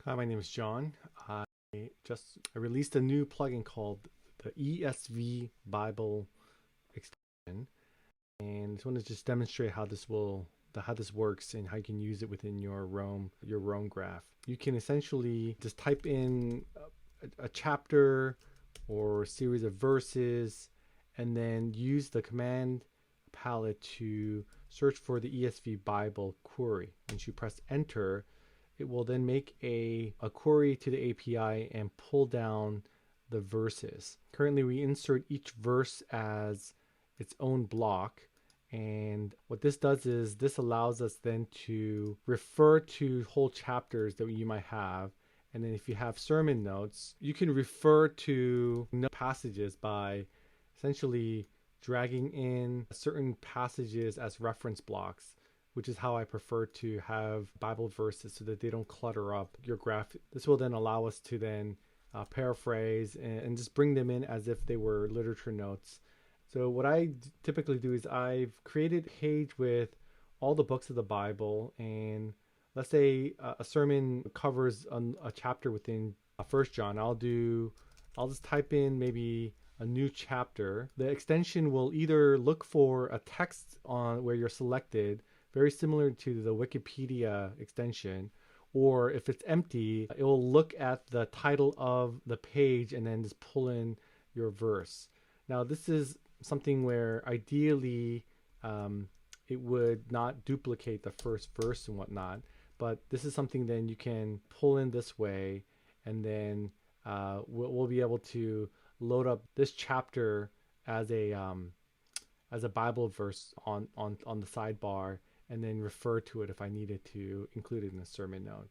Hi, my name is John. I released a new plugin called the ESV Bible Extension, and I just want to just demonstrate how this works and how you can use it within your Rome graph. You can essentially just type in a chapter or a series of verses, and then use the command palette to search for the ESV Bible query. Once you press enter, it will then make a query to the API and pull down the verses. Currently, we insert each verse as its own block. And what this does is this allows us then to refer to whole chapters that you might have. And then if you have sermon notes, you can refer to passages by essentially dragging in certain passages as reference blocks, which is how I prefer to have Bible verses so that they don't clutter up your graph. This will then allow us to then paraphrase and just bring them in as if they were literature notes. So what I typically do is I've created a page with all the books of the Bible, and let's say a sermon covers a chapter within First John. I'll just type in maybe a new chapter. The extension will either look for a text on where you're selected, very similar to the Wikipedia extension, or if it's empty, it will look at the title of the page and then just pull in your verse. Now, this is something where ideally it would not duplicate the first verse and whatnot, but this is something then you can pull in this way, and then we'll be able to load up this chapter as a Bible verse on the sidebar, and then refer to it if I needed to include it in a sermon note.